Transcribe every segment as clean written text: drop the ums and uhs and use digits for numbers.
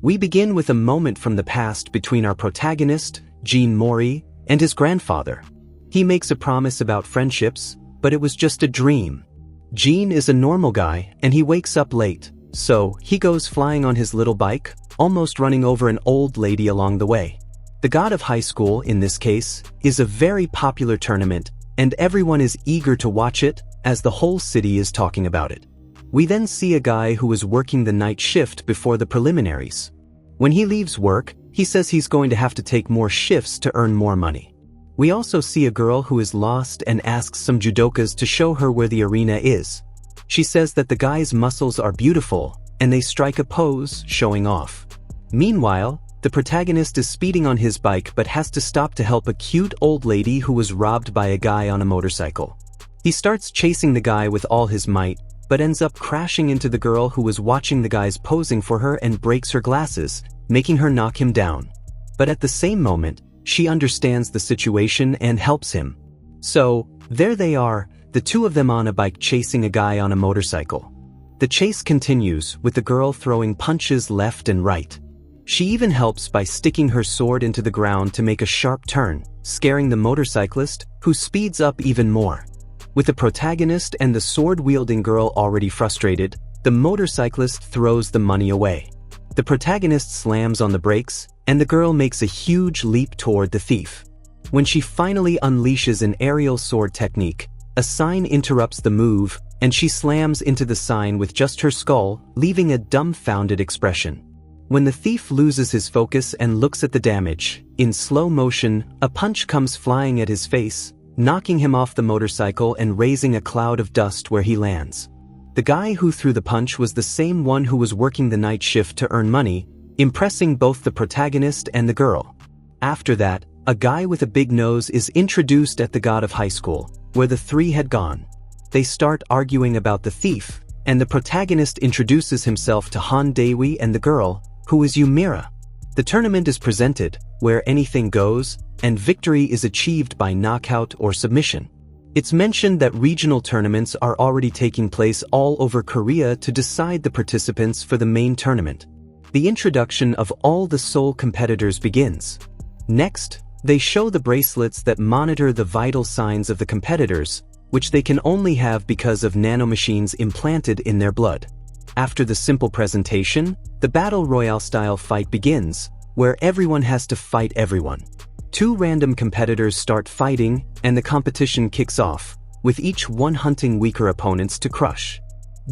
We begin with a moment from the past between our protagonist, Jin Mori, and his grandfather. He makes a promise about friendships, but it was just a dream. Jin is a normal guy, and he wakes up late, so he goes flying on his little bike, almost running over an old lady along the way. The God of Highschool, in this case, is a very popular tournament, and everyone is eager to watch it, as the whole city is talking about it. We then see a guy who is working the night shift before the preliminaries. When he leaves work, he says he's going to have to take more shifts to earn more money. We also see a girl who is lost and asks some judokas to show her where the arena is. She says that the guy's muscles are beautiful, and they strike a pose, showing off. Meanwhile, the protagonist is speeding on his bike but has to stop to help a cute old lady who was robbed by a guy on a motorcycle. He starts chasing the guy with all his might, but ends up crashing into the girl who was watching the guys posing for her and breaks her glasses, making her knock him down. But at the same moment, she understands the situation and helps him. So, there they are, the two of them on a bike chasing a guy on a motorcycle. The chase continues, with the girl throwing punches left and right. She even helps by sticking her sword into the ground to make a sharp turn, scaring the motorcyclist, who speeds up even more. With the protagonist and the sword-wielding girl already frustrated, the motorcyclist throws the money away. The protagonist slams on the brakes, and the girl makes a huge leap toward the thief. When she finally unleashes an aerial sword technique, a sign interrupts the move, and she slams into the sign with just her skull, leaving a dumbfounded expression. When the thief loses his focus and looks at the damage, in slow motion, a punch comes flying at his face, knocking him off the motorcycle and raising a cloud of dust where he lands. The guy who threw the punch was the same one who was working the night shift to earn money, impressing both the protagonist and the girl. After that, a guy with a big nose is introduced at the God of Highschool, where the three had gone. They start arguing about the thief, and the protagonist introduces himself to Daewi and the girl, who is Mira. The tournament is presented, where anything goes, and victory is achieved by knockout or submission. It's mentioned that regional tournaments are already taking place all over Korea to decide the participants for the main tournament. The introduction of all the sole competitors begins. Next, they show the bracelets that monitor the vital signs of the competitors, which they can only have because of nanomachines implanted in their blood. After the simple presentation, the Battle Royale-style fight begins, where everyone has to fight everyone. Two random competitors start fighting, and the competition kicks off, with each one hunting weaker opponents to crush.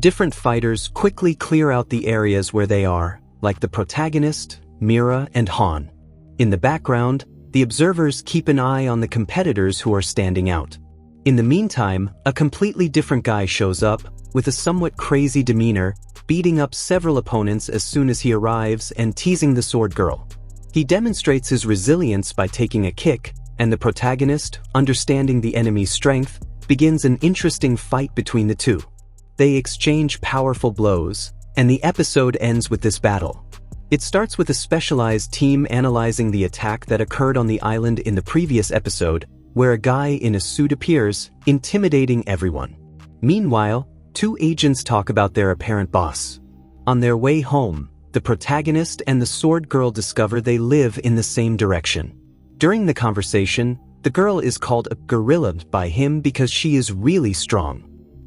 Different fighters quickly clear out the areas where they are, like the protagonist, Mira, and Han. In the background, the observers keep an eye on the competitors who are standing out. In the meantime, a completely different guy shows up, with a somewhat crazy demeanor, beating up several opponents as soon as he arrives and teasing the sword girl. He demonstrates his resilience by taking a kick, and the protagonist, understanding the enemy's strength, begins an interesting fight between the two. They exchange powerful blows, and the episode ends with this battle. It starts with a specialized team analyzing the attack that occurred on the island in the previous episode, where a guy in a suit appears, intimidating everyone. Meanwhile, two agents talk about their apparent boss. On their way home, the protagonist and the sword girl discover they live in the same direction. During the conversation, the girl is called a gorilla by him because she is really strong.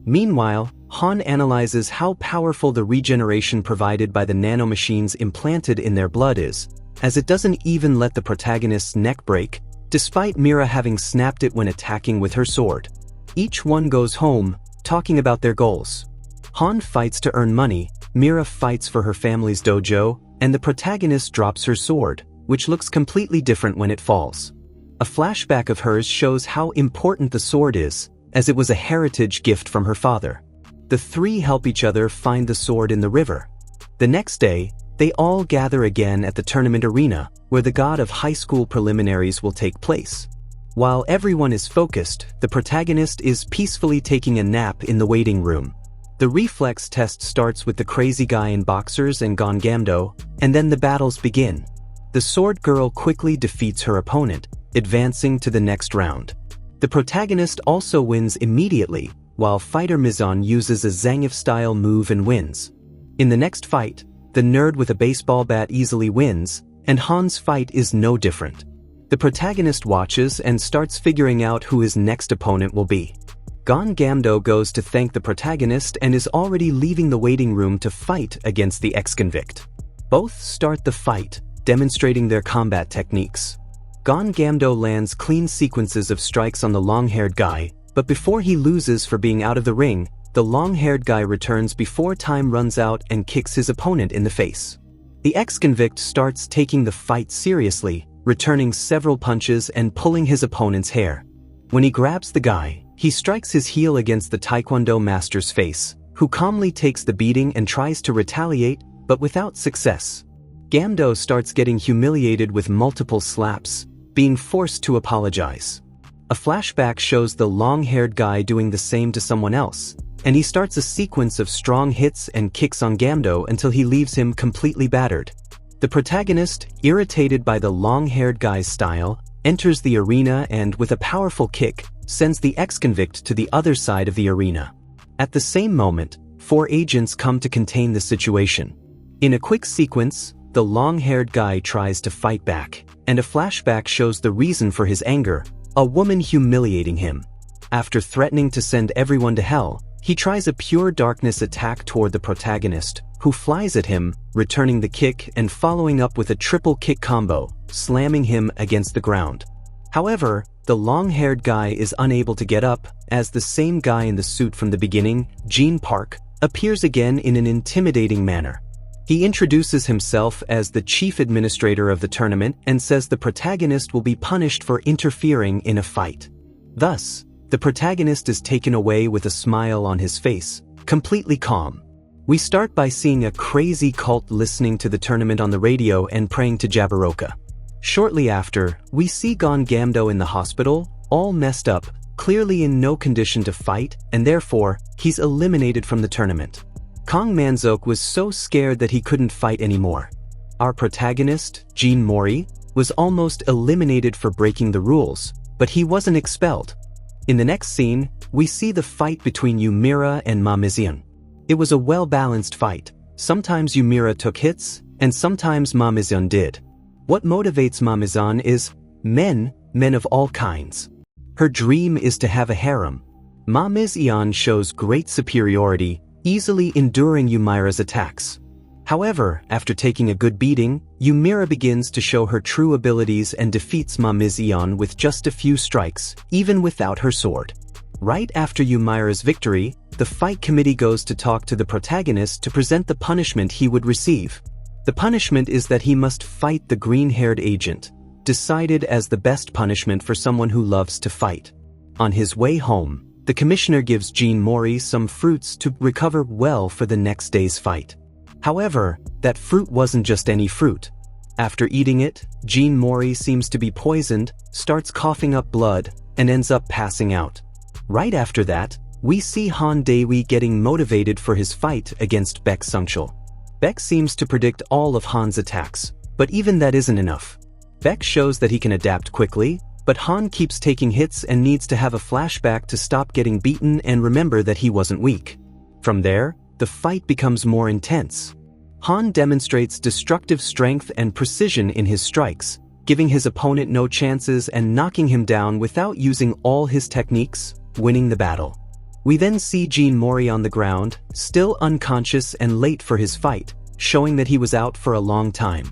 Meanwhile, Han analyzes how powerful the regeneration provided by the nanomachines implanted in their blood is, as it doesn't even let the protagonist's neck break, despite Mira having snapped it when attacking with her sword. Each one goes home, talking about their goals. Han fights to earn money, Mira fights for her family's dojo, and the protagonist drops her sword, which looks completely different when it falls. A flashback of hers shows how important the sword is, as it was a heritage gift from her father. The three help each other find the sword in the river. The next day, they all gather again at the tournament arena, where the God of Highschool preliminaries will take place. While everyone is focused, the protagonist is peacefully taking a nap in the waiting room. The reflex test starts with the crazy guy in boxers and Gangamdo, and then the battles begin. The sword girl quickly defeats her opponent, advancing to the next round. The protagonist also wins immediately, while fighter Mizan uses a Zangief-style move and wins. In the next fight, The nerd with a baseball bat easily wins, and Han's fight is no different. The protagonist watches and starts figuring out who his next opponent will be. Gon Gamdo goes to thank the protagonist and is already leaving the waiting room to fight against the ex-convict. Both start the fight, demonstrating their combat techniques. Gon Gamdo lands clean sequences of strikes on the long-haired guy, but before he loses for being out of the ring, the long-haired guy returns before time runs out and kicks his opponent in the face. The ex-convict starts taking the fight seriously, returning several punches and pulling his opponent's hair. When he grabs the guy, he strikes his heel against the Taekwondo master's face, who calmly takes the beating and tries to retaliate, but without success. Gamdo starts getting humiliated with multiple slaps, being forced to apologize. A flashback shows the long-haired guy doing the same to someone else, and he starts a sequence of strong hits and kicks on Gamdo until he leaves him completely battered. The protagonist, irritated by the long-haired guy's style, enters the arena and, with a powerful kick, sends the ex-convict to the other side of the arena. At the same moment, 4 agents come to contain the situation. In a quick sequence, the long-haired guy tries to fight back, and a flashback shows the reason for his anger: a woman humiliating him. After threatening to send everyone to hell, he tries a pure darkness attack toward the protagonist, who flies at him, returning the kick and following up with a triple kick combo, slamming him against the ground. However, the long-haired guy is unable to get up, as the same guy in the suit from the beginning, Jin Park, appears again in an intimidating manner. He introduces himself as the chief administrator of the tournament and says the protagonist will be punished for interfering in a fight. Thus, the protagonist is taken away with a smile on his face, completely calm. We start by seeing a crazy cult listening to the tournament on the radio and praying to Jabberwock. Shortly after, we see Gon Gamdo in the hospital, all messed up, clearly in no condition to fight, and therefore, he's eliminated from the tournament. Kong Manzok was so scared that he couldn't fight anymore. Our protagonist, Jin Mori, was almost eliminated for breaking the rules, but he wasn't expelled. In the next scene, we see the fight between Mira and Ma Mizion. It was a well-balanced fight. Sometimes Mira took hits, and sometimes Ma Mizion did. What motivates Ma Mizion is men of all kinds. Her dream is to have a harem. Ma Mizion shows great superiority, easily enduring Mira's attacks. However, after taking a good beating, Mira begins to show her true abilities and defeats Ma Mizion with just a few strikes, even without her sword. Right after Mira's victory, the fight committee goes to talk to the protagonist to present the punishment he would receive. The punishment is that he must fight the green-haired agent, decided as the best punishment for someone who loves to fight. On his way home, the commissioner gives Jin Mori some fruits to recover well for the next day's fight. However, that fruit wasn't just any fruit. After eating it, Jin Mori seems to be poisoned, starts coughing up blood, and ends up passing out. Right after that, we see Han Daewi getting motivated for his fight against Baek Sungchul. Baek seems to predict all of Han's attacks, but even that isn't enough. Baek shows that he can adapt quickly, but Han keeps taking hits and needs to have a flashback to stop getting beaten and remember that he wasn't weak. From there, the fight becomes more intense. Han demonstrates destructive strength and precision in his strikes, giving his opponent no chances and knocking him down without using all his techniques, winning the battle. We then see Jin Mori on the ground, still unconscious and late for his fight, showing that he was out for a long time.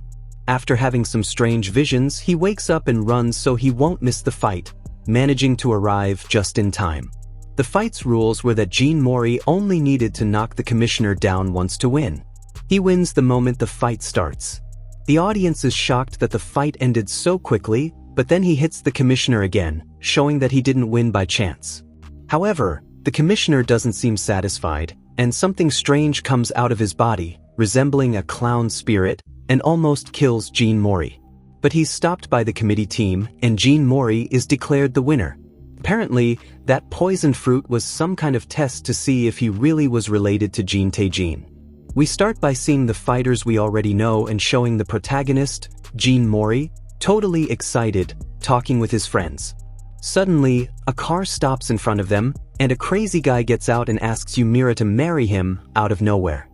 After having some strange visions, he wakes up and runs so he won't miss the fight, managing to arrive just in time. The fight's rules were that Jin Mori only needed to knock the commissioner down once to win. He wins the moment the fight starts. The audience is shocked that the fight ended so quickly, but then he hits the commissioner again, showing that he didn't win by chance. However, the commissioner doesn't seem satisfied, and something strange comes out of his body, resembling a clown spirit, and almost kills Jin Mori. But he's stopped by the committee team, and Jin Mori is declared the winner. Apparently, that poison fruit was some kind of test to see if he really was related to Jin Tae-jin. We start by seeing the fighters we already know and showing the protagonist, Jin Mori, totally excited, talking with his friends. Suddenly, a car stops in front of them, and a crazy guy gets out and asks Mira to marry him out of nowhere.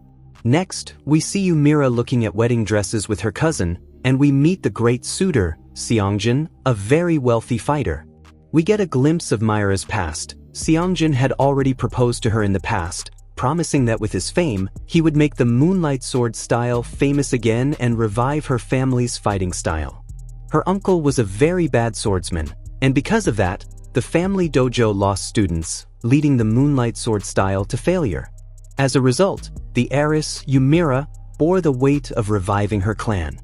Next, we see Mira looking at wedding dresses with her cousin, and we meet the great suitor, Seongjin, a very wealthy fighter. We get a glimpse of Mira's past. Seongjin had already proposed to her in the past, promising that with his fame, he would make the moonlight sword style famous again and revive her family's fighting style. Her uncle was a very bad swordsman, and because of that, the family dojo lost students, leading the moonlight sword style to failure. As a result, the heiress, Mira, bore the weight of reviving her clan.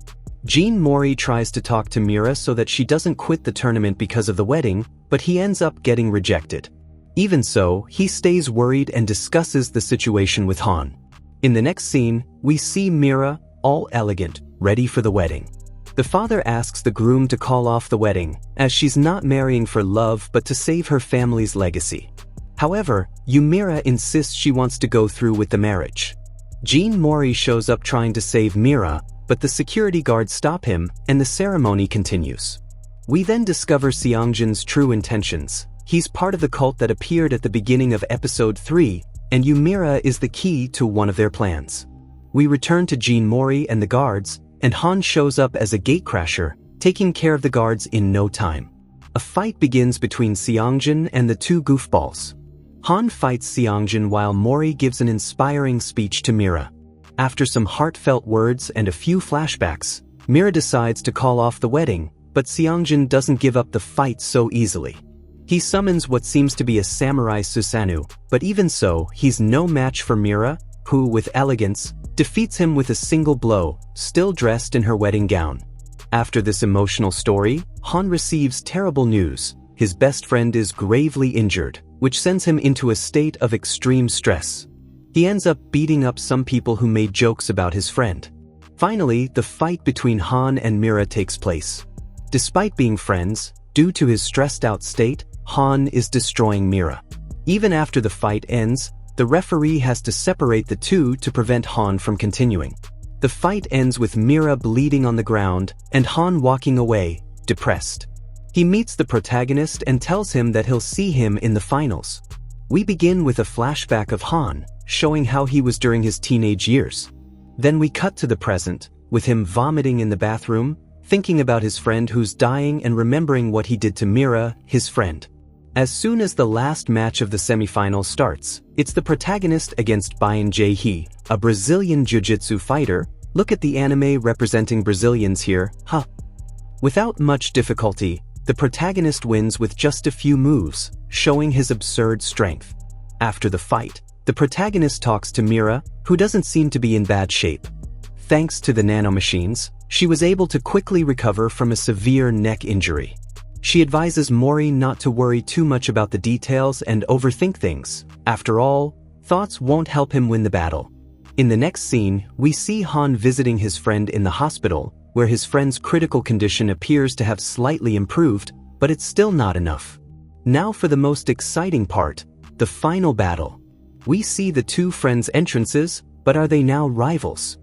Jin Mori tries to talk to Mira so that she doesn't quit the tournament because of the wedding, but he ends up getting rejected. Even so, he stays worried and discusses the situation with Han. In the next scene, we see Mira, all elegant, ready for the wedding. The father asks the groom to call off the wedding, as she's not marrying for love but to save her family's legacy. However, Mira insists she wants to go through with the marriage. Jin Mori shows up trying to save Mira, but the security guards stop him and the ceremony continues. We then discover Seongjin's true intentions. He's part of the cult that appeared at the beginning of episode 3, and Mira is the key to one of their plans. We return to Jin Mori and the guards, and Han shows up as a gatecrasher, taking care of the guards in no time. A fight begins between Seongjin and the two goofballs. Han fights Seongjin while Mori gives an inspiring speech to Mira. After some heartfelt words and a few flashbacks, Mira decides to call off the wedding, but Seongjin doesn't give up the fight so easily. He summons what seems to be a samurai Susanoo, but even so, he's no match for Mira, who, with elegance, defeats him with a single blow, still dressed in her wedding gown. After this emotional story, Han receives terrible news. His best friend is gravely injured, which sends him into a state of extreme stress. He ends up beating up some people who made jokes about his friend. Finally, the fight between Han and Mira takes place. Despite being friends, due to his stressed-out state, Han is destroying Mira. Even after the fight ends, the referee has to separate the two to prevent Han from continuing. The fight ends with Mira bleeding on the ground and Han walking away, depressed. He meets the protagonist and tells him that he'll see him in the finals. We begin with a flashback of Han, showing how he was during his teenage years. Then we cut to the present, with him vomiting in the bathroom, thinking about his friend who's dying and remembering what he did to Mira, his friend. As soon as the last match of the semifinals starts, it's the protagonist against Byun Jae-hee, a Brazilian jiu-jitsu fighter. Look at the anime representing Brazilians here, huh? Without much difficulty, the protagonist wins with just a few moves, showing his absurd strength. After the fight, the protagonist talks to Mira, who doesn't seem to be in bad shape. Thanks to the nanomachines, she was able to quickly recover from a severe neck injury. She advises Mori not to worry too much about the details and overthink things. After all, thoughts won't help him win the battle. In the next scene, we see Han visiting his friend in the hospital, where his friend's critical condition appears to have slightly improved, but it's still not enough. Now for the most exciting part, the final battle. We see the two friends' entrances, but are they now rivals?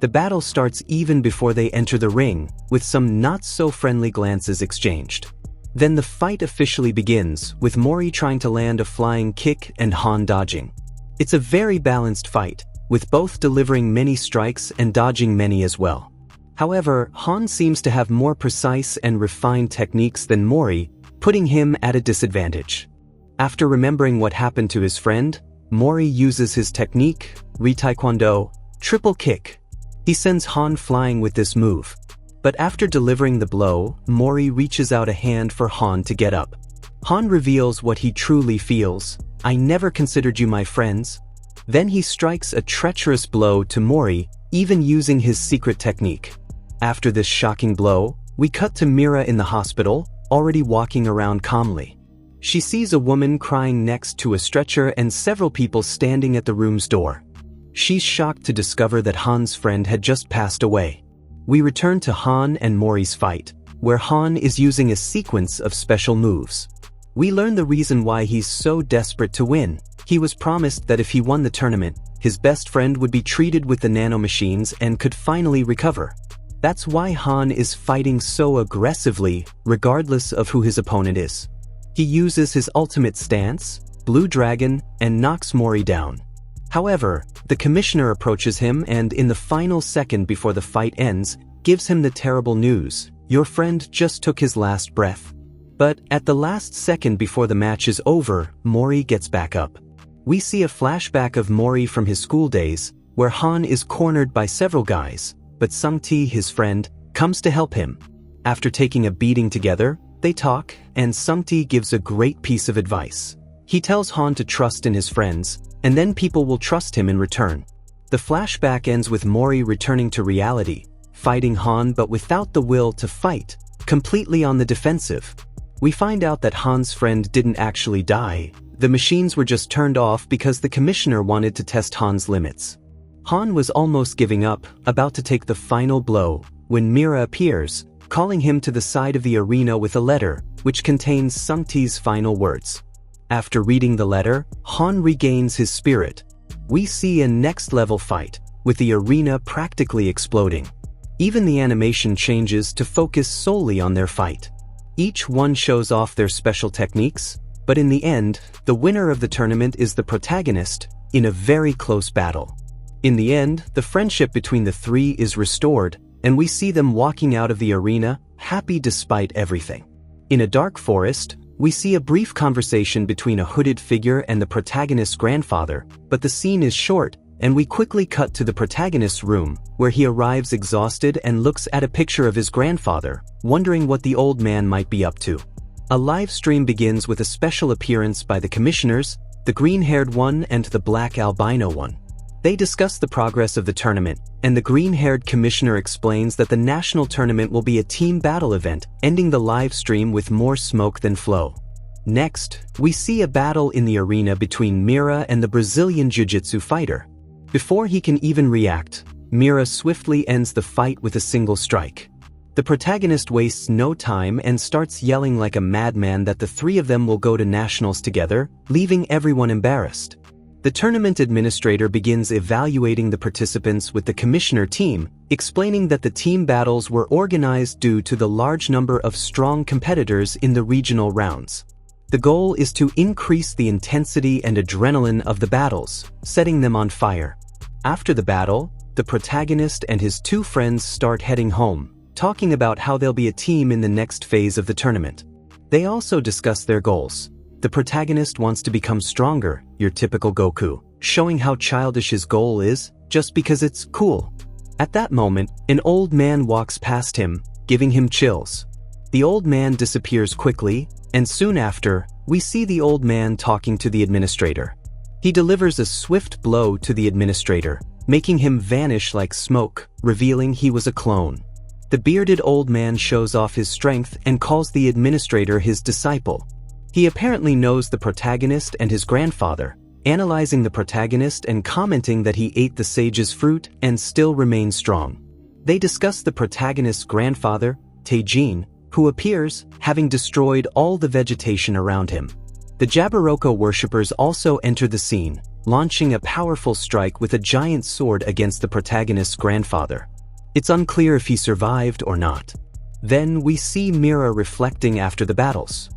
The battle starts even before they enter the ring, with some not-so-friendly glances exchanged. Then the fight officially begins, with Mori trying to land a flying kick and Han dodging. It's a very balanced fight, with both delivering many strikes and dodging many as well. However, Han seems to have more precise and refined techniques than Mori, putting him at a disadvantage. After remembering what happened to his friend, Mori uses his technique, Re-Taekwondo, triple kick. He sends Han flying with this move. But after delivering the blow, Mori reaches out a hand for Han to get up. Han reveals what he truly feels. "I never considered you my friends." Then he strikes a treacherous blow to Mori, even using his secret technique. After this shocking blow, we cut to Mira in the hospital, already walking around calmly. She sees a woman crying next to a stretcher and several people standing at the room's door. She's shocked to discover that Han's friend had just passed away. We return to Han and Mori's fight, where Han is using a sequence of special moves. We learn the reason why he's so desperate to win. He was promised that if he won the tournament, his best friend would be treated with the nanomachines and could finally recover. That's why Han is fighting so aggressively, regardless of who his opponent is. He uses his ultimate stance, Blue Dragon, and knocks Mori down. However, the commissioner approaches him and in the final second before the fight ends, gives him the terrible news: your friend just took his last breath. But at the last second before the match is over, Mori gets back up. We see a flashback of Mori from his school days, where Han is cornered by several guys, but Sung-Ti, his friend, comes to help him. After taking a beating together, they talk, and Sung-Ti gives a great piece of advice. He tells Han to trust in his friends, and then people will trust him in return. The flashback ends with Mori returning to reality, fighting Han but without the will to fight, completely on the defensive. We find out that Han's friend didn't actually die. The machines were just turned off because the commissioner wanted to test Han's limits. Han was almost giving up, about to take the final blow, when Mira appears, calling him to the side of the arena with a letter, which contains Sung-Ti's final words. After reading the letter, Han regains his spirit. We see a next-level fight, with the arena practically exploding. Even the animation changes to focus solely on their fight. Each one shows off their special techniques, but in the end, the winner of the tournament is the protagonist, in a very close battle. In the end, the friendship between the three is restored, and we see them walking out of the arena, happy despite everything. In a dark forest, we see a brief conversation between a hooded figure and the protagonist's grandfather, but the scene is short, and we quickly cut to the protagonist's room, where he arrives exhausted and looks at a picture of his grandfather, wondering what the old man might be up to. A live stream begins with a special appearance by the commissioners, the green-haired one and the black albino one. They discuss the progress of the tournament, and the green-haired commissioner explains that the national tournament will be a team battle event, ending the live stream with more smoke than flow. Next, we see a battle in the arena between Mira and the Brazilian jiu-jitsu fighter. Before he can even react, Mira swiftly ends the fight with a single strike. The protagonist wastes no time and starts yelling like a madman that the three of them will go to nationals together, leaving everyone embarrassed. The tournament administrator begins evaluating the participants with the commissioner team, explaining that the team battles were organized due to the large number of strong competitors in the regional rounds. The goal is to increase the intensity and adrenaline of the battles, setting them on fire. After the battle, the protagonist and his two friends start heading home, talking about how they'll be a team in the next phase of the tournament. They also discuss their goals. The protagonist wants to become stronger, your typical Goku, showing how childish his goal is, just because it's cool. At that moment, an old man walks past him, giving him chills. The old man disappears quickly, and soon after, we see the old man talking to the administrator. He delivers a swift blow to the administrator, making him vanish like smoke, revealing he was a clone. The bearded old man shows off his strength and calls the administrator his disciple. He apparently knows the protagonist and his grandfather, analyzing the protagonist and commenting that he ate the sage's fruit and still remains strong. They discuss the protagonist's grandfather, Taejin, who appears, having destroyed all the vegetation around him. The Jabberwock worshippers also enter the scene, launching a powerful strike with a giant sword against the protagonist's grandfather. It's unclear if he survived or not. Then we see Mira reflecting after the battles.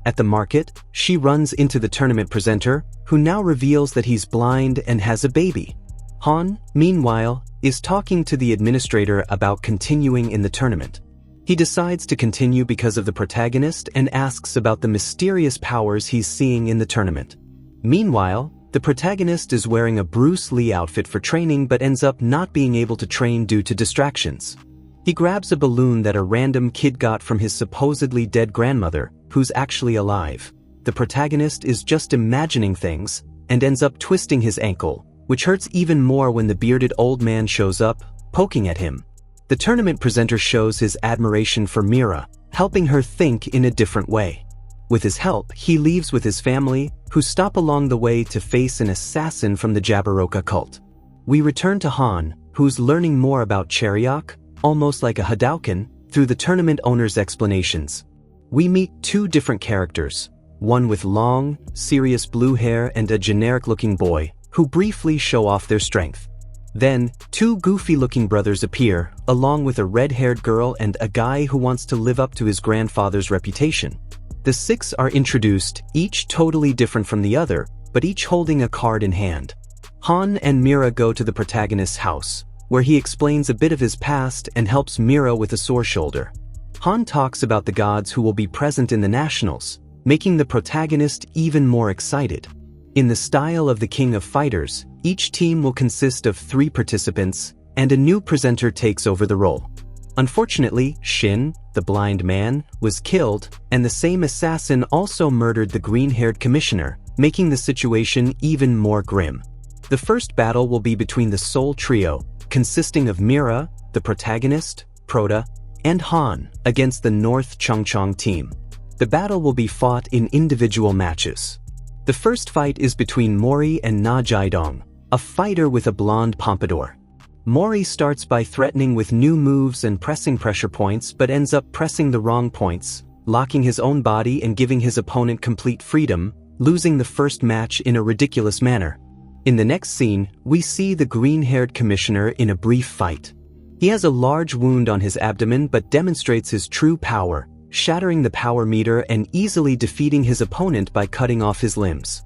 At the market, she runs into the tournament presenter, who now reveals that he's blind and has a baby. Han, meanwhile, is talking to the administrator about continuing in the tournament. He decides to continue because of the protagonist and asks about the mysterious powers he's seeing in the tournament. Meanwhile, the protagonist is wearing a Bruce Lee outfit for training but ends up not being able to train due to distractions. He grabs a balloon that a random kid got from his supposedly dead grandmother, who's actually alive. The protagonist is just imagining things, and ends up twisting his ankle, which hurts even more when the bearded old man shows up, poking at him. The tournament presenter shows his admiration for Mira, helping her think in a different way. With his help, he leaves with his family, who stop along the way to face an assassin from the Jabberwock cult. We return to Han, who's learning more about Chariok, almost like a Hadouken, through the tournament owner's explanations. We meet two different characters, one with long, serious blue hair and a generic-looking boy, who briefly show off their strength. Then, two goofy-looking brothers appear, along with a red-haired girl and a guy who wants to live up to his grandfather's reputation. The six are introduced, each totally different from the other, but each holding a card in hand. Han and Mira go to the protagonist's house, where he explains a bit of his past and helps Mira with a sore shoulder. Han talks about the gods who will be present in the nationals, making the protagonist even more excited. In the style of the King of Fighters, each team will consist of 3 participants, and a new presenter takes over the role. Unfortunately, Shin, the blind man, was killed, and the same assassin also murdered the green-haired commissioner, making the situation even more grim. The first battle will be between the Soul Trio, consisting of Mira, the protagonist, Prota, and Han, against the North Changchang team. The battle will be fought in individual matches. The first fight is between Mori and Na Jiadong, a fighter with a blonde pompadour. Mori starts by threatening with new moves and pressing pressure points but ends up pressing the wrong points, locking his own body and giving his opponent complete freedom, losing the first match in a ridiculous manner. In the next scene, we see the green-haired commissioner in a brief fight. He has a large wound on his abdomen but demonstrates his true power, shattering the power meter and easily defeating his opponent by cutting off his limbs.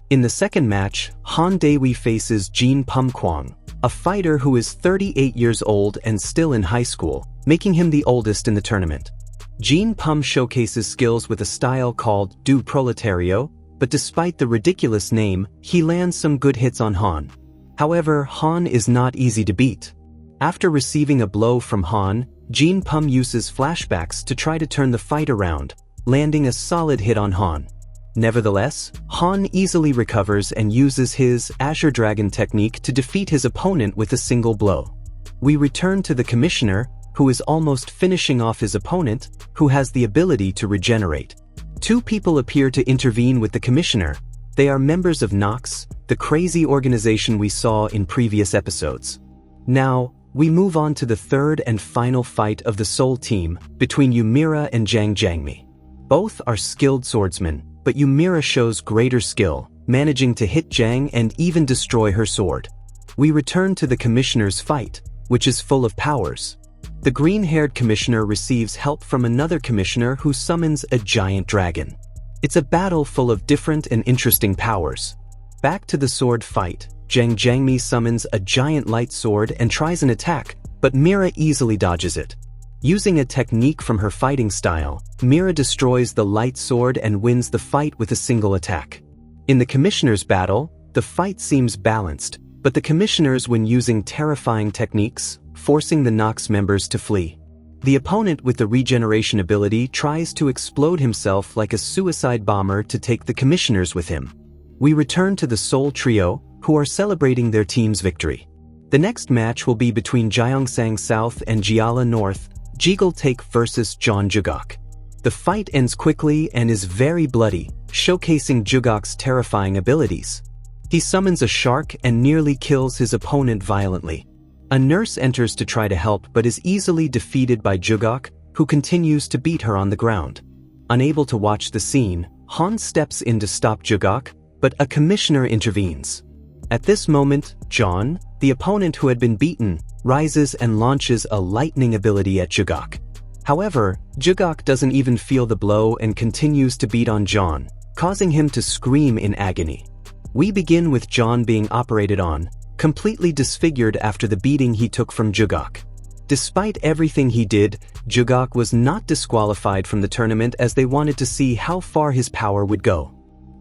In the second match, Han Daewi faces Jin Kwang, a fighter who is 38 years old and still in high school, making him the oldest in the tournament. Jin showcases skills with a style called Du Proletario, but despite the ridiculous name, he lands some good hits on Han. However, Han is not easy to beat. After receiving a blow from Han, Jin uses flashbacks to try to turn the fight around, landing a solid hit on Han. Nevertheless, Han easily recovers and uses his Azure Dragon technique to defeat his opponent with a single blow. We return to the commissioner, who is almost finishing off his opponent, who has the ability to regenerate. 2 people appear to intervene with the commissioner. They are members of Nox, the crazy organization we saw in previous episodes. Now, we move on to the third and final fight of the Soul team, between Mira and Zhang Jiangmi. Both are skilled swordsmen, but Mira shows greater skill, managing to hit Zhang and even destroy her sword. We return to the commissioner's fight, which is full of powers. The green-haired commissioner receives help from another commissioner who summons a giant dragon. It's a battle full of different and interesting powers. Back to the sword fight, Zhang Jiangmi summons a giant light sword and tries an attack, but Mira easily dodges it. Using a technique from her fighting style, Mira destroys the light sword and wins the fight with a single attack. In the commissioner's battle, the fight seems balanced, but the commissioners win using terrifying techniques, forcing the Nox members to flee. The opponent with the regeneration ability tries to explode himself like a suicide bomber to take the commissioners with him. We return to the Soul Trio, who are celebrating their team's victory. The next match will be between Gyeongsang South and Jiala North, Jiggle Take vs John Jugok. The fight ends quickly and is very bloody, showcasing Jugok's terrifying abilities. He summons a shark and nearly kills his opponent violently. A nurse enters to try to help but is easily defeated by Jugok, who continues to beat her on the ground. Unable to watch the scene, Han steps in to stop Jugok, but a commissioner intervenes. At this moment, John, the opponent who had been beaten, rises and launches a lightning ability at Jugok. However, Jugok doesn't even feel the blow and continues to beat on John, causing him to scream in agony. We begin with John being operated on, completely disfigured after the beating he took from Jugok. Despite everything he did, Jugok was not disqualified from the tournament as they wanted to see how far his power would go.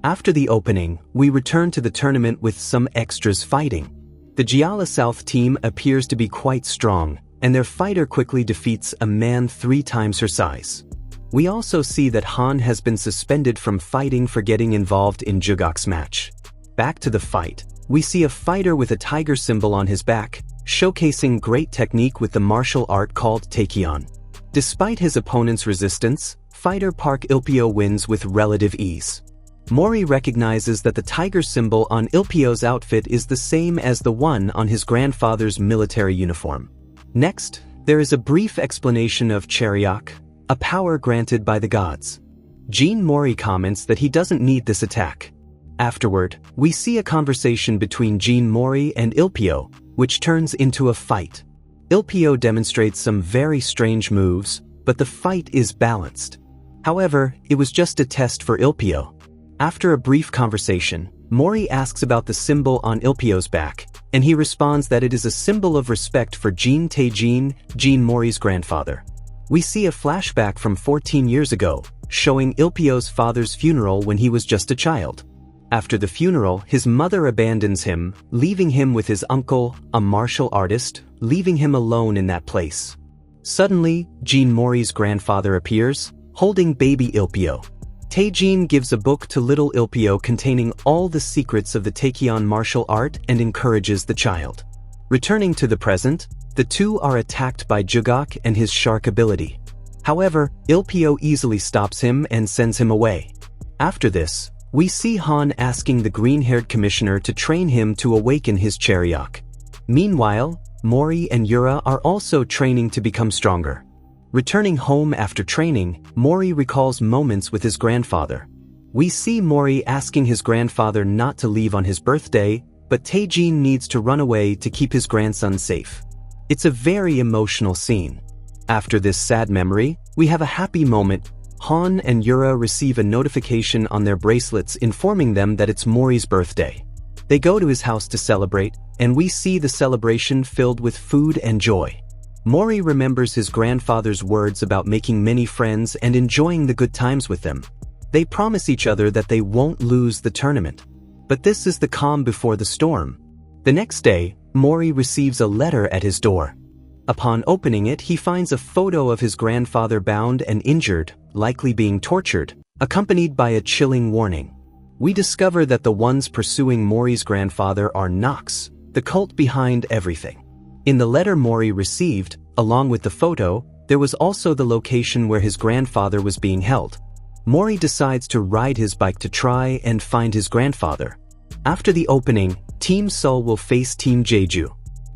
After the opening, we return to the tournament with some extras fighting. The Jiala South team appears to be quite strong, and their fighter quickly defeats a man 3 times her size. We also see that Han has been suspended from fighting for getting involved in Jugok's match. Back to the fight, we see a fighter with a tiger symbol on his back, showcasing great technique with the martial art called Taekyon. Despite his opponent's resistance, fighter Park Ilpio wins with relative ease. Mori recognizes that the tiger symbol on Ilpio's outfit is the same as the one on his grandfather's military uniform. Next, there is a brief explanation of Cheriok, a power granted by the gods. Jin Mori comments that he doesn't need this attack. Afterward, we see a conversation between Jin Mori and Ilpio, which turns into a fight. Ilpio demonstrates some very strange moves, but the fight is balanced. However, it was just a test for Ilpio. After a brief conversation, Mori asks about the symbol on Ilpio's back, and he responds that it is a symbol of respect for Jin Tae-jin, Jin Mori's grandfather. We see a flashback from 14 years ago, showing Ilpio's father's funeral when he was just a child. After the funeral, his mother abandons him, leaving him with his uncle, a martial artist, leaving him alone in that place. Suddenly, Jin Mori's grandfather appears, holding baby Ilpio. Tae-jin gives a book to little Ilpio containing all the secrets of the Taekyon martial art and encourages the child. Returning to the present, the two are attacked by Jugok and his shark ability. However, Ilpio easily stops him and sends him away. After this, we see Han asking the green-haired commissioner to train him to awaken his Chariok. Meanwhile, Mori and Yura are also training to become stronger. Returning home after training, Mori recalls moments with his grandfather. We see Mori asking his grandfather not to leave on his birthday, but Tae-jin needs to run away to keep his grandson safe. It's a very emotional scene. After this sad memory, we have a happy moment. Han and Yura receive a notification on their bracelets informing them that it's Mori's birthday. They go to his house to celebrate, and we see the celebration filled with food and joy. Mori remembers his grandfather's words about making many friends and enjoying the good times with them. They promise each other that they won't lose the tournament. But this is the calm before the storm. The next day, Mori receives a letter at his door. Upon opening it, he finds a photo of his grandfather bound and injured, likely being tortured, accompanied by a chilling warning. We discover that the ones pursuing Mori's grandfather are Nox, the cult behind everything. In the letter Mori received, along with the photo, there was also the location where his grandfather was being held. Mori decides to ride his bike to try and find his grandfather. After the opening, Team Seoul will face Team Jeju.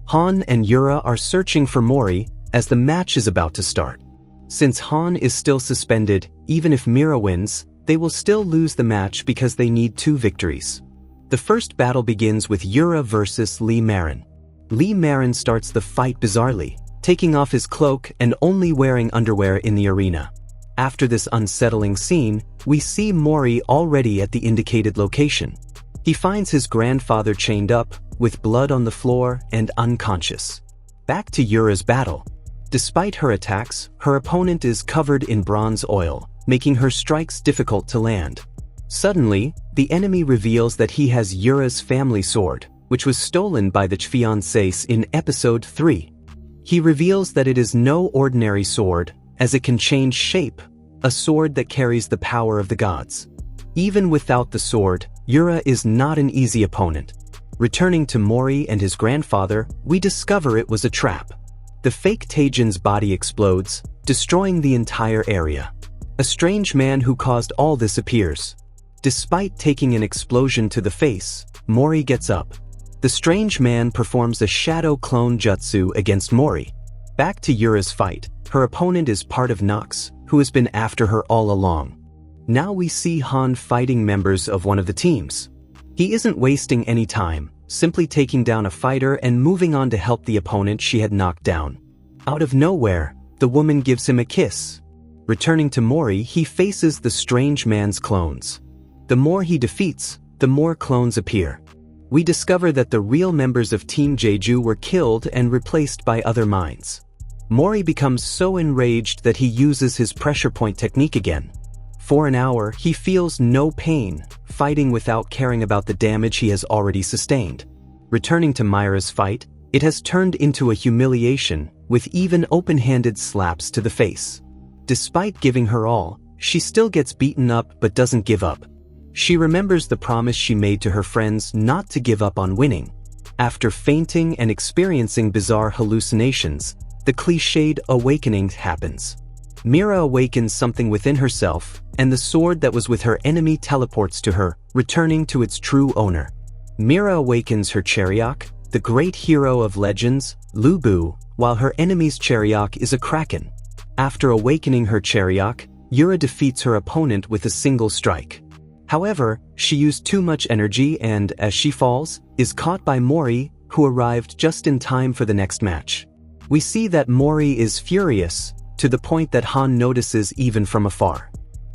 Han and Yura are searching for Mori as the match is about to start. Since Han is still suspended, even if Mira wins, they will still lose the match because they need 2 victories. The first battle begins with Yura versus Lee Marin. Lee Marin starts the fight bizarrely, taking off his cloak and only wearing underwear in the arena. After this unsettling scene, we see Mori already at the indicated location. He finds his grandfather chained up, with blood on the floor and unconscious. Back to Yura's battle. Despite her attacks, her opponent is covered in bronze oil, making her strikes difficult to land. Suddenly, the enemy reveals that he has Yura's family sword, which was stolen by the fiancés in episode 3. He reveals that it is no ordinary sword, as it can change shape, a sword that carries the power of the gods. Even without the sword, Yura is not an easy opponent. Returning to Mori and his grandfather, we discover it was a trap. The fake Taejin's body explodes, destroying the entire area. A strange man who caused all this appears. Despite taking an explosion to the face, Mori gets up. The strange man performs a shadow clone jutsu against Mori. Back to Yura's fight, her opponent is part of Nox, who has been after her all along. Now we see Han fighting members of one of the teams. He isn't wasting any time, simply taking down a fighter and moving on to help the opponent she had knocked down. Out of nowhere, the woman gives him a kiss. Returning to Mori, he faces the strange man's clones. The more he defeats, the more clones appear. We discover that the real members of Team Jeju were killed and replaced by other minds. Mori becomes so enraged that he uses his pressure point technique again. For an hour, he feels no pain, fighting without caring about the damage he has already sustained. Returning to Mira's fight, it has turned into a humiliation, with even open-handed slaps to the face. Despite giving her all, she still gets beaten up but doesn't give up. She remembers the promise she made to her friends not to give up on winning. After fainting and experiencing bizarre hallucinations, the cliched awakening happens. Mira awakens something within herself, and the sword that was with her enemy teleports to her, returning to its true owner. Mira awakens her Chariok, the great hero of legends, Lu Bu, while her enemy's Chariok is a kraken. After awakening her Chariok, Yura defeats her opponent with a single strike. However, she used too much energy and, as she falls, is caught by Mori, who arrived just in time for the next match. We see that Mori is furious, to the point that Han notices even from afar.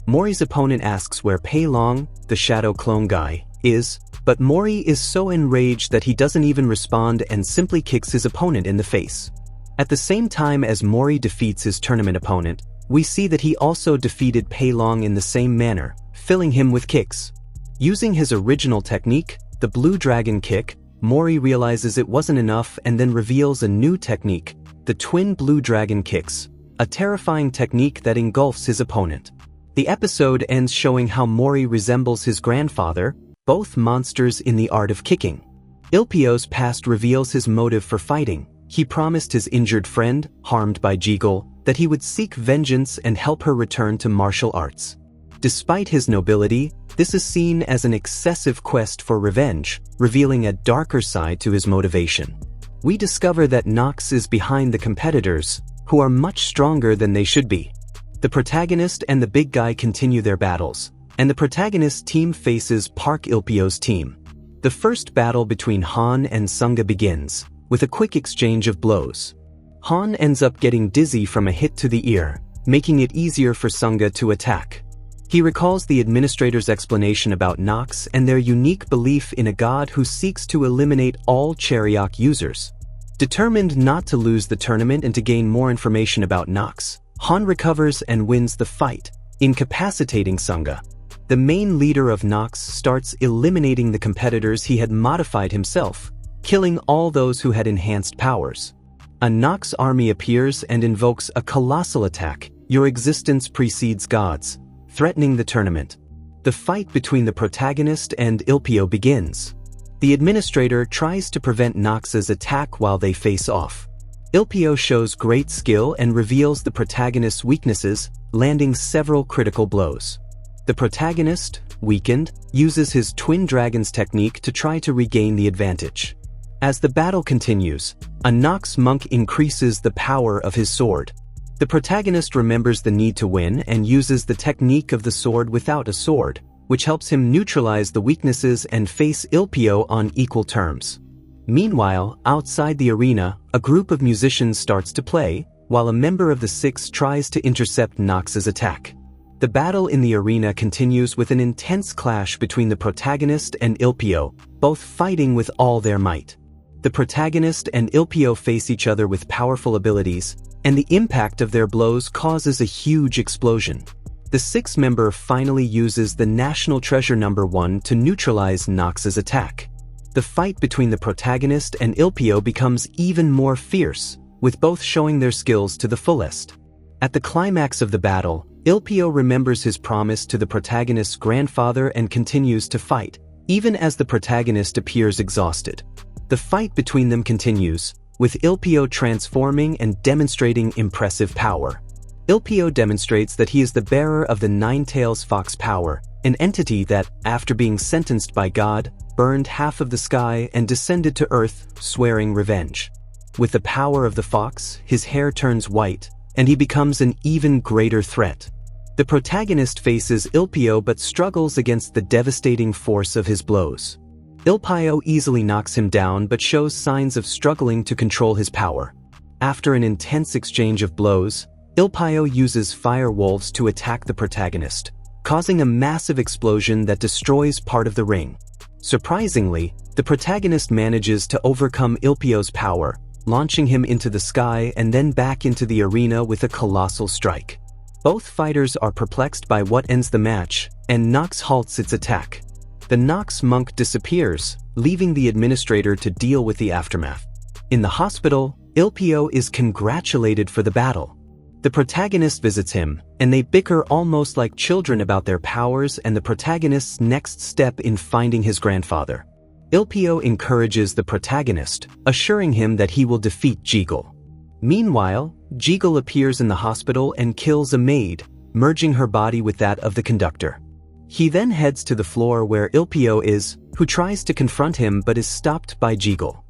Mori's opponent asks where Pei Long, the shadow clone guy, is, But Mori is so enraged that he doesn't even respond and simply kicks his opponent in the face. At the same time as Mori defeats his tournament opponent, we see that he also defeated Peilong in the same manner, filling him with kicks. Using his original technique, the Blue Dragon Kick, Mori realizes it wasn't enough and then reveals a new technique, the Twin Blue Dragon Kicks, a terrifying technique that engulfs his opponent. The episode ends showing how Mori resembles his grandfather, both monsters in the art of kicking. Ilpio's past reveals his motive for fighting. He promised his injured friend, harmed by Jiggle, that he would seek vengeance and help her return to martial arts. Despite his nobility, this is seen as an excessive quest for revenge, revealing a darker side to his motivation. We discover that Nox is behind the competitors, who are much stronger than they should be. The protagonist and the big guy continue their battles, and the protagonist's team faces Park Ilpio's team. The first battle between Han and Sunga begins, with a quick exchange of blows. Han ends up getting dizzy from a hit to the ear, making it easier for Sunga to attack. He recalls the administrator's explanation about Nox and their unique belief in a god who seeks to eliminate all Chariok users. Determined not to lose the tournament and to gain more information about Nox, Han recovers and wins the fight, incapacitating Sunga. The main leader of Nox starts eliminating the competitors he had modified himself, killing all those who had enhanced powers. A Nox army appears and invokes a colossal attack, "Your existence precedes gods," threatening the tournament. The fight between the protagonist and Ilpio begins. The administrator tries to prevent Nox's attack while they face off. Ilpio shows great skill and reveals the protagonist's weaknesses, landing several critical blows. The protagonist, weakened, uses his Twin Dragons technique to try to regain the advantage. As the battle continues, a Nox monk increases the power of his sword. The protagonist remembers the need to win and uses the technique of the sword without a sword, which helps him neutralize the weaknesses and face Ilpio on equal terms. Meanwhile, outside the arena, a group of musicians starts to play, while a member of the Six tries to intercept Nox's attack. The battle in the arena continues with an intense clash between the protagonist and Ilpio, both fighting with all their might. The protagonist and Ilpio face each other with powerful abilities, and the impact of their blows causes a huge explosion. The Six member finally uses the National Treasure number 1 to neutralize Nox's attack. The fight between the protagonist and Ilpio becomes even more fierce, with both showing their skills to the fullest. At the climax of the battle, Ilpio remembers his promise to the protagonist's grandfather and continues to fight, even as the protagonist appears exhausted. The fight between them continues, with Ilpio transforming and demonstrating impressive power. Ilpio demonstrates that he is the bearer of the Nine-Tails Fox power, an entity that, after being sentenced by God, burned half of the sky and descended to Earth, swearing revenge. With the power of the fox, his hair turns white, and he becomes an even greater threat. The protagonist faces Ilpio but struggles against the devastating force of his blows. Ilpio easily knocks him down but shows signs of struggling to control his power. After an intense exchange of blows, Ilpio uses fire wolves to attack the protagonist, causing a massive explosion that destroys part of the ring. Surprisingly, the protagonist manages to overcome Ilpio's power, launching him into the sky and then back into the arena with a colossal strike. Both fighters are perplexed by what ends the match, and Nox halts its attack. The Nox monk disappears, leaving the administrator to deal with the aftermath. In the hospital, Ilpio is congratulated for the battle. The protagonist visits him, and they bicker almost like children about their powers and the protagonist's next step in finding his grandfather. Ilpio encourages the protagonist, assuring him that he will defeat Jiggle. Meanwhile, Jiggle appears in the hospital and kills a maid, merging her body with that of the conductor. He then heads to the floor where Ilpio is, who tries to confront him but is stopped by Jiggle.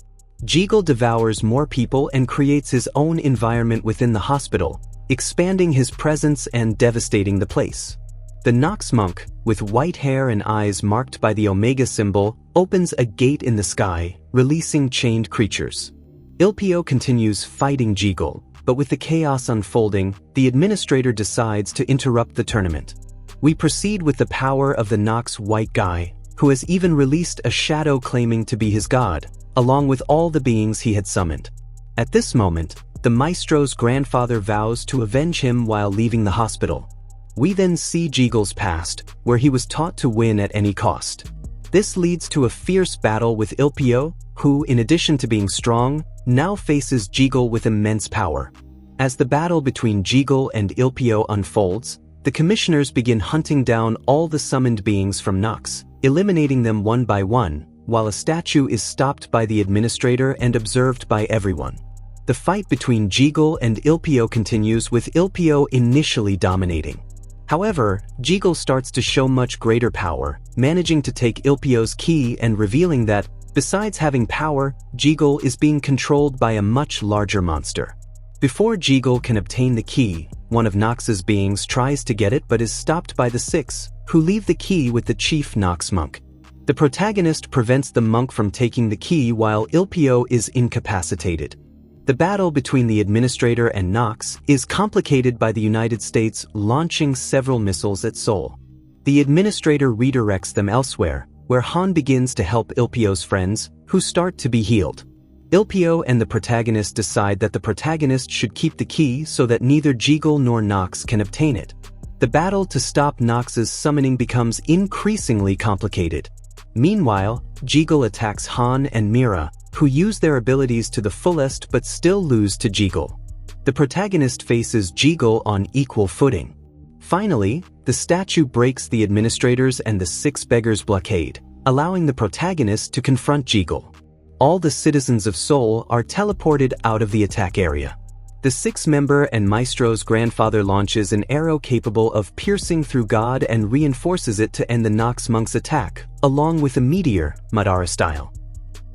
Jiggle devours more people and creates his own environment within the hospital, expanding his presence and devastating the place. The Nox monk, with white hair and eyes marked by the Omega symbol, opens a gate in the sky, releasing chained creatures. Ilpio continues fighting Jiggle, but with the chaos unfolding, the administrator decides to interrupt the tournament. We proceed with the power of the Nox white guy, who has even released a shadow claiming to be his god, along with all the beings he had summoned. At this moment, the maestro's grandfather vows to avenge him while leaving the hospital. We then see Jigul's past, where he was taught to win at any cost. This leads to a fierce battle with Ilpio, who, in addition to being strong, now faces Jigul with immense power. As the battle between Jigul and Ilpio unfolds, the commissioners begin hunting down all the summoned beings from Nox, eliminating them one by one, while a statue is stopped by the administrator and observed by everyone. The fight between Jigul and Ilpio continues, with Ilpio initially dominating. However, Jigul starts to show much greater power, managing to take Ilpio's key and revealing that, besides having power, Jigul is being controlled by a much larger monster. Before Jigul can obtain the key, one of Nox's beings tries to get it but is stopped by the six, who leave the key with the chief Nox monk. The protagonist prevents the monk from taking the key while Ilpio is incapacitated. The battle between the administrator and Nox is complicated by the United States launching several missiles at Seoul. The administrator redirects them elsewhere, where Han begins to help Ilpio's friends, who start to be healed. Ilpio and the protagonist decide that the protagonist should keep the key so that neither Jigul nor Nox can obtain it. The battle to stop Nox's summoning becomes increasingly complicated. Meanwhile, Jigul attacks Han and Mira, who use their abilities to the fullest but still lose to Jigul. The protagonist faces Jigul on equal footing. Finally, the statue breaks the administrators and the six beggars' blockade, allowing the protagonist to confront Jigul. All the citizens of Seoul are teleported out of the attack area. The six-member and maestro's grandfather launches an arrow capable of piercing through God and reinforces it to end the Nox monk's attack, along with a meteor, Madara style.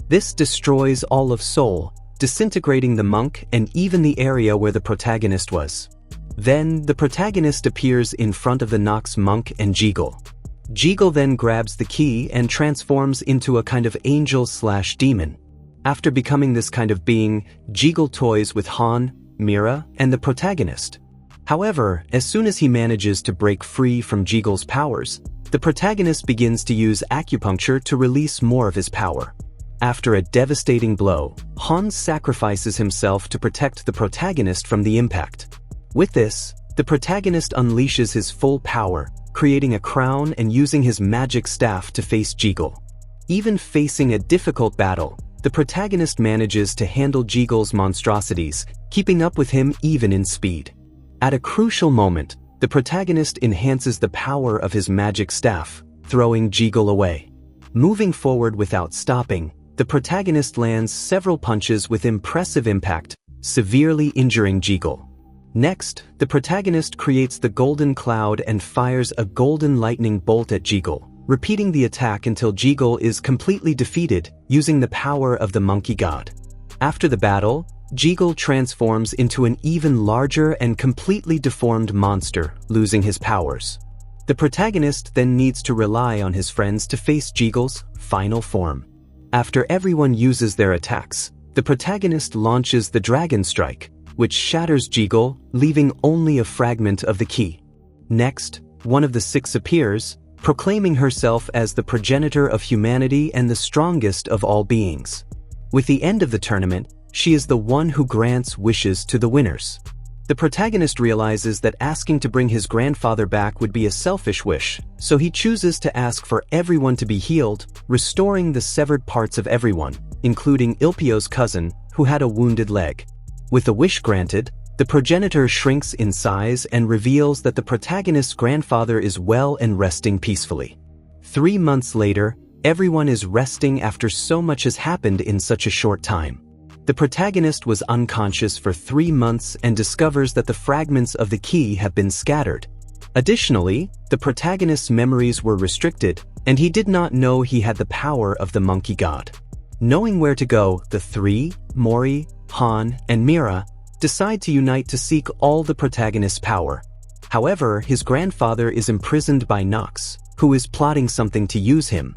This destroys all of Seoul, disintegrating the monk and even the area where the protagonist was. Then, the protagonist appears in front of the Nox monk and Jigul. Jigul then grabs the key and transforms into a kind of angel/demon. After becoming this kind of being, Jigul toys with Han, Mira, and the protagonist. However, as soon as he manages to break free from Jigul's powers, the protagonist begins to use acupuncture to release more of his power. After a devastating blow, Han sacrifices himself to protect the protagonist from the impact. With this, the protagonist unleashes his full power, creating a crown and using his magic staff to face Jigul. Even facing a difficult battle, the protagonist manages to handle Jigul's monstrosities, keeping up with him even in speed. At a crucial moment, the protagonist enhances the power of his magic staff, throwing Jigul away. Moving forward without stopping, the protagonist lands several punches with impressive impact, severely injuring Jigul. Next, the protagonist creates the golden cloud and fires a golden lightning bolt at Jigul, repeating the attack until Jigul is completely defeated, using the power of the monkey god. After the battle, Jigul transforms into an even larger and completely deformed monster, losing his powers. The protagonist then needs to rely on his friends to face Jigul's final form. After everyone uses their attacks, the protagonist launches the Dragon Strike, which shatters Jigul, leaving only a fragment of the key. Next, one of the six appears, proclaiming herself as the progenitor of humanity and the strongest of all beings. With the end of the tournament, she is the one who grants wishes to the winners. The protagonist realizes that asking to bring his grandfather back would be a selfish wish, so he chooses to ask for everyone to be healed, restoring the severed parts of everyone, including Ilpio's cousin, who had a wounded leg. With the wish granted, the progenitor shrinks in size and reveals that the protagonist's grandfather is well and resting peacefully. 3 months later, everyone is resting after so much has happened in such a short time. The protagonist was unconscious for 3 months and discovers that the fragments of the key have been scattered. Additionally, the protagonist's memories were restricted, and he did not know he had the power of the monkey god. Knowing where to go, the three, Mori, Han, and Mira, decide to unite to seek all the protagonist's power. However, his grandfather is imprisoned by Nox, who is plotting something to use him,